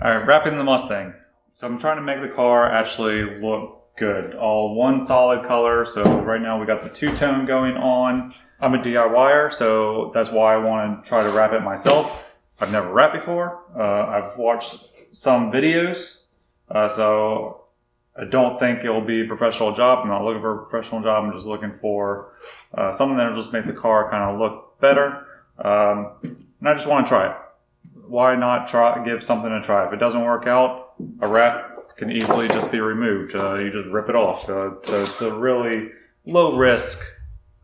Alright, wrapping the Mustang. So I'm trying to make the car actually look good. All one solid color. So right now we got the two-tone going on. I'm a DIYer, so that's why I want to try to wrap it myself. I've never wrapped before. I've watched some videos, so I don't think it'll be a professional job. I'm not looking for a professional job. I'm just looking for something that'll just make the car kind of look better. And I just want to try it. Why not give something a try? If it doesn't work out, a wrap can easily just be removed. You just rip it off. So it's a really low risk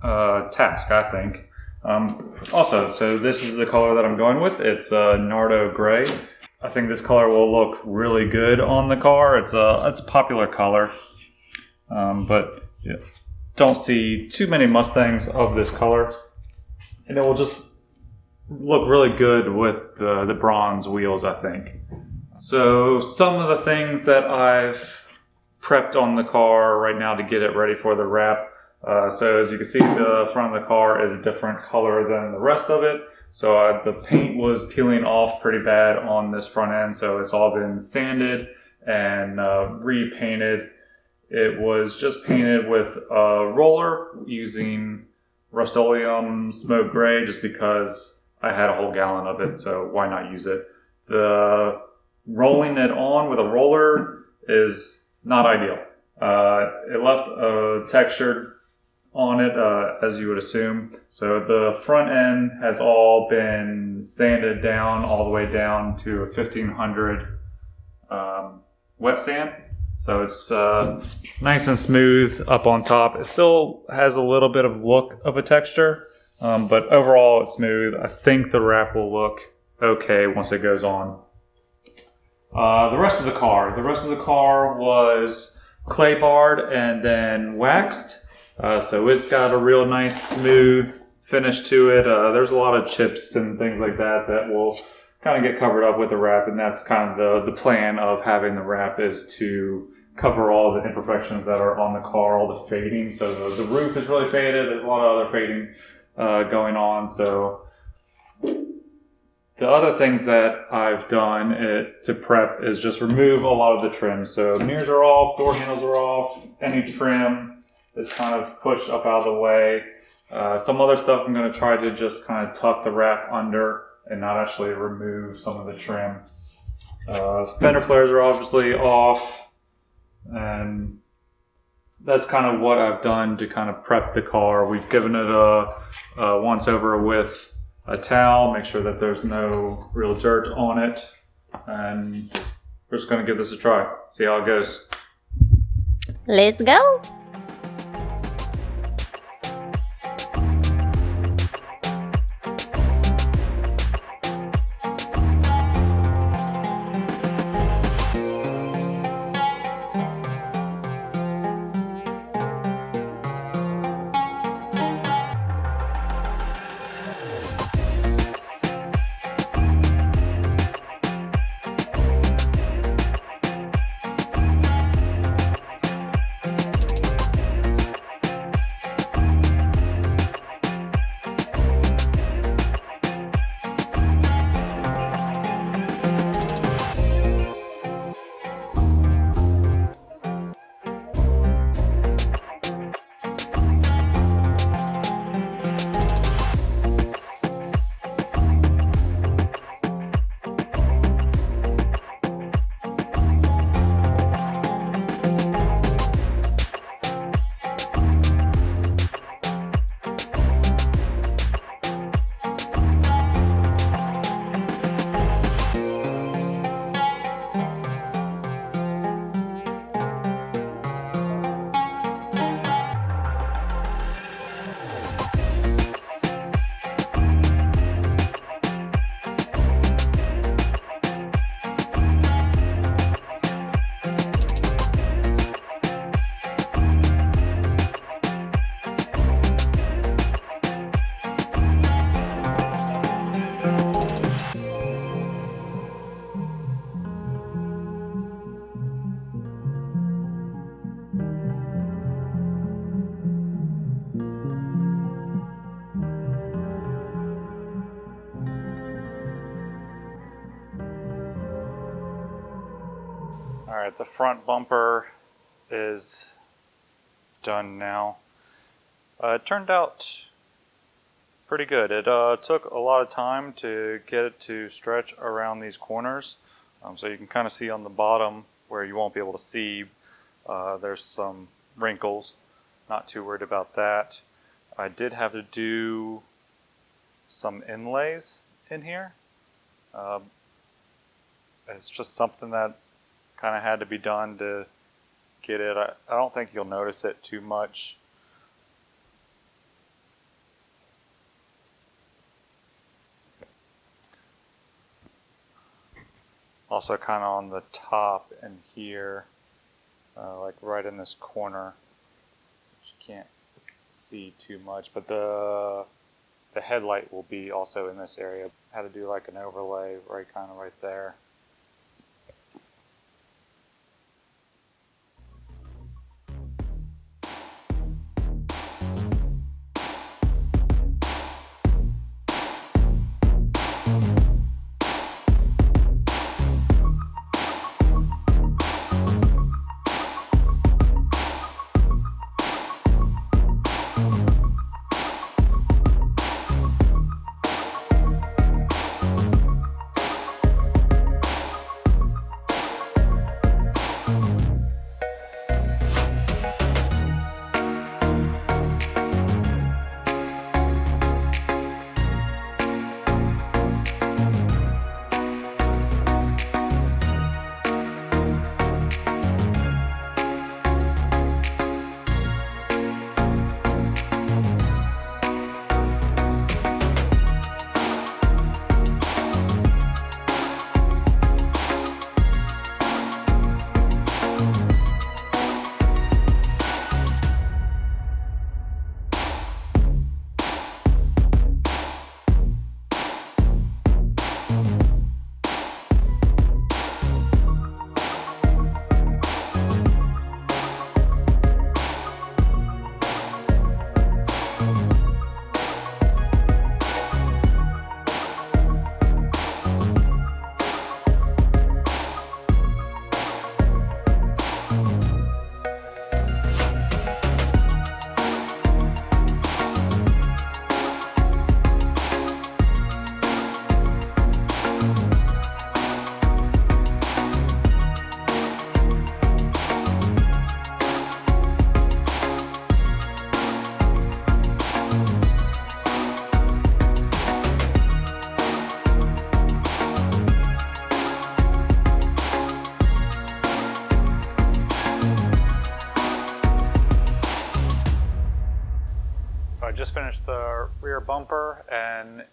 task, I think. Also, so this is the color that I'm going with. It's Nardo Gray. I think this color will look really good on the car. It's a popular color, but yeah, don't see too many Mustangs of this color, and it will just look really good with the bronze wheels, I think. So some of the things that I've prepped on the car right now to get it ready for the wrap. So as you can see, the front of the car is a different color than the rest of it. So the paint was peeling off pretty bad on this front end, so it's all been sanded and repainted. It was just painted with a roller using Rust-Oleum Smoke Gray just because I had a whole gallon of it, so why not use it? The rolling it on with a roller is not ideal. It left a texture on it, as you would assume. So the front end has all been sanded down all the way down to a 1500 wet sand. So it's nice and smooth up on top. It still has a little bit of look of a texture, but overall it's smooth. I think the wrap will look okay once it goes on. The rest of the car was clay barred and then waxed. So it's got a real nice smooth finish to it. There's a lot of chips and things like that that will kind of get covered up with the wrap, and that's kind of the plan of having the wrap, is to cover all the imperfections that are on the car, all the fading. So the roof is really faded. There's a lot of other fading going on. So the other things that I've done to prep is just remove a lot of the trim. So mirrors are off, door handles are off, any trim is kind of pushed up out of the way. Some other stuff I'm going to try to just kind of tuck the wrap under and not actually remove some of the trim. Fender flares are obviously off, and that's kind of what I've done to kind of prep the car. We've given it a once over with a towel, make sure that there's no real dirt on it, and we're just going to give this a try, see how it goes. Let's go! Alright, the front bumper is done now. It turned out pretty good. It took a lot of time to get it to stretch around these corners. So you can kind of see on the bottom where you won't be able to see, there's some wrinkles. Not too worried about that. I did have to do some inlays in here. It's just something that kind of had to be done to get it. I don't think you'll notice it too much. Also kind of on the top and here, like right in this corner, which you can't see too much, but the headlight will be also in this area. Had to do like an overlay right kind of right there. I just finished the rear bumper, and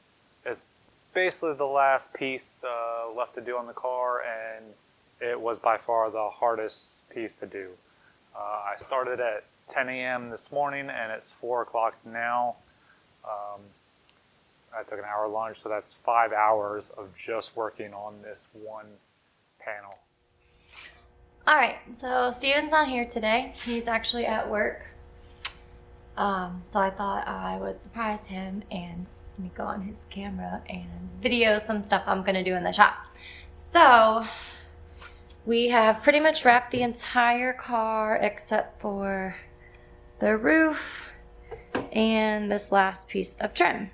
it's basically the last piece left to do on the car, and it was by far the hardest piece to do. I started at 10 a.m. this morning, and it's 4 o'clock now. I took an hour lunch, so that's 5 hours of just working on this one panel. All right, so Steven's not here today. He's actually at work. So I thought I would surprise him and sneak on his camera and video some stuff I'm gonna do in the shop. So we have pretty much wrapped the entire car except for the roof and this last piece of trim.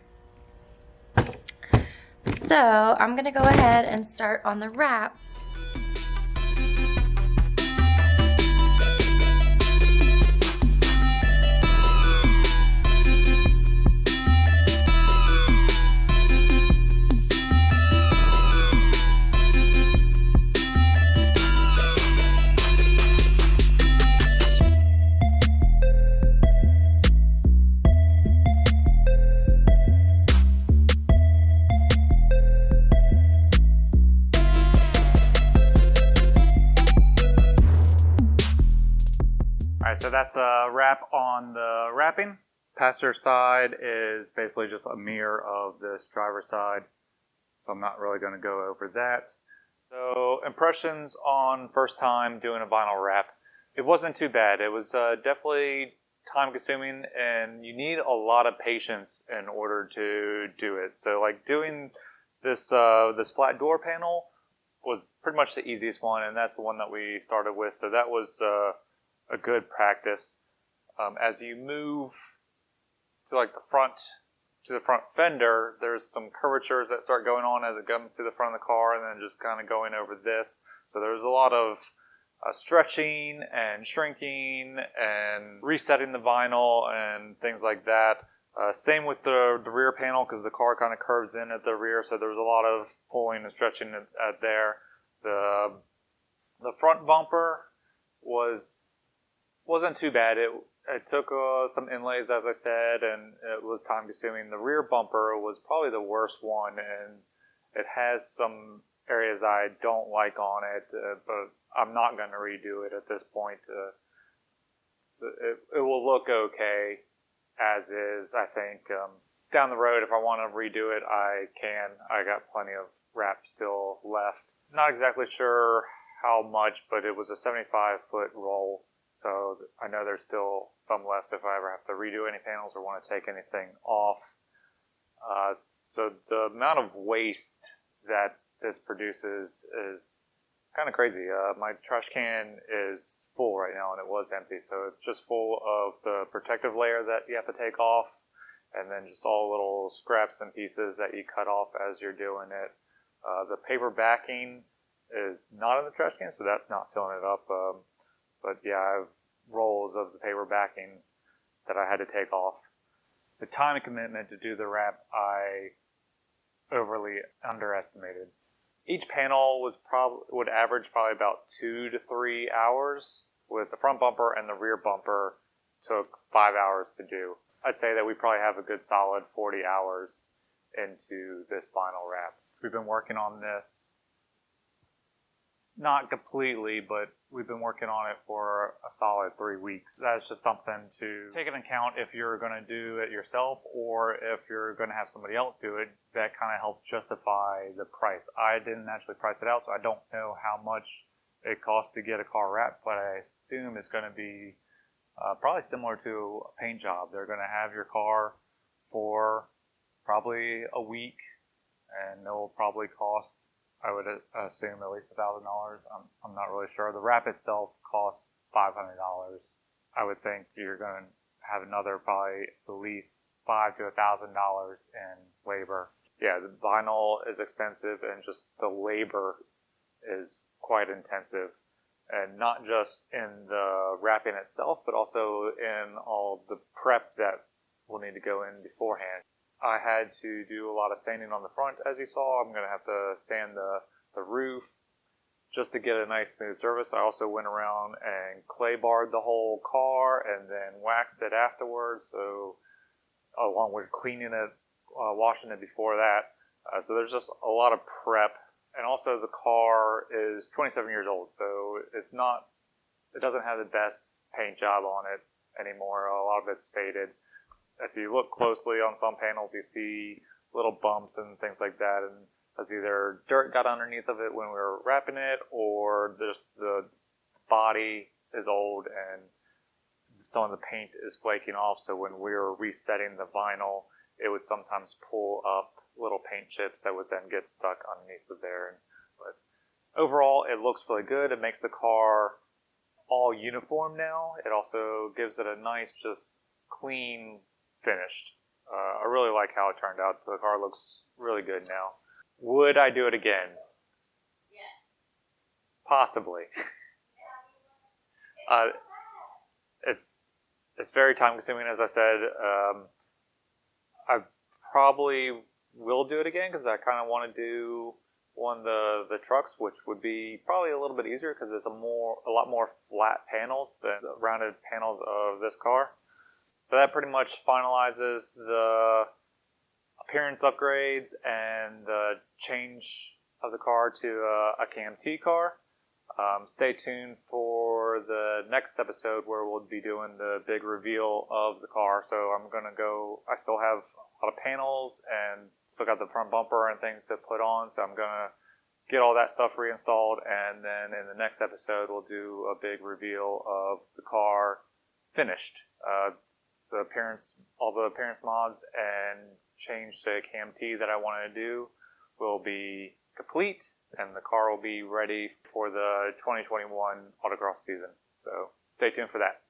So I'm gonna go ahead and start on the wrap. So that's a wrap on the wrapping. Passenger side is basically just a mirror of this driver's side, so I'm not really going to go over that. So impressions on first time doing a vinyl wrap. It wasn't too bad. It was definitely time consuming, and you need a lot of patience in order to do it. So like doing this this flat door panel was pretty much the easiest one, and that's the one that we started with. So that was a good practice. As you move to like the front fender, there's some curvatures that start going on as it comes to the front of the car, and then just kind of going over this. So there's a lot of stretching and shrinking and resetting the vinyl and things like that. Same with the rear panel, because the car kind of curves in at the rear, so there's a lot of pulling and stretching at there. The front bumper wasn't too bad. It took some inlays, as I said, and it was time consuming. The rear bumper was probably the worst one, and it has some areas I don't like on it, but I'm not going to redo it at this point. It will look okay as is, I think. Down the road, if I want to redo it, I can. I got plenty of wrap still left. Not exactly sure how much, but it was a 75-foot roll, so I know there's still some left if I ever have to redo any panels or want to take anything off. So the amount of waste that this produces is kind of crazy. My trash can is full right now, and it was empty, so it's just full of the protective layer that you have to take off, and then just all little scraps and pieces that you cut off as you're doing it. The paper backing is not in the trash can, so that's not filling it up. But yeah, I have rolls of the paper backing that I had to take off. The time and commitment to do the wrap, I overly underestimated. Each panel would average probably about 2 to 3 hours, with the front bumper and the rear bumper took 5 hours to do. I'd say that we probably have a good solid 40 hours into this vinyl wrap. We've been working on this, not completely, but we've been working on it for a solid 3 weeks. That's just something to take into account if you're going to do it yourself, or if you're going to have somebody else do it. That kind of helps justify the price. I didn't actually price it out, so I don't know how much it costs to get a car wrapped, but I assume it's going to be probably similar to a paint job. They're going to have your car for probably a week, and it will probably cost, I would assume, at least $1,000. I'm not really sure. The wrap itself costs $500. I would think you're going to have another probably at least $500 to $1,000 in labor. Yeah, the vinyl is expensive, and just the labor is quite intensive. And not just in the wrapping itself, but also in all the prep that will need to go in beforehand. I had to do a lot of sanding on the front, as you saw. I'm going to have to sand the roof just to get a nice smooth surface. I also went around and clay barred the whole car and then waxed it afterwards, so along with cleaning it, washing it before that. So there's just a lot of prep. And also the car is 27 years old, so it doesn't have the best paint job on it anymore. A lot of it's faded. If you look closely on some panels, you see little bumps and things like that, and that's either dirt got underneath of it when we were wrapping it, or just the body is old and some of the paint is flaking off, so when we were resetting the vinyl, it would sometimes pull up little paint chips that would then get stuck underneath of there. But overall, it looks really good. It makes the car all uniform now. It also gives it a nice, just clean finished. I really like how it turned out. The car looks really good now. Would I do it again? Yeah. Possibly. It's very time consuming, as I said. I probably will do it again because I kind of want to do one of the trucks, which would be probably a little bit easier because it's a lot more flat panels than the rounded panels of this car. So that pretty much finalizes the appearance upgrades and the change of the car to a KMT car. Stay tuned for the next episode where we'll be doing the big reveal of the car. So I still have a lot of panels and still got the front bumper and things to put on. So I'm going to get all that stuff reinstalled. And then in the next episode, we'll do a big reveal of the car finished. All the appearance mods and change to KMT that I wanted to do will be complete. and the car will be ready for the 2021 autocross season. So stay tuned for that.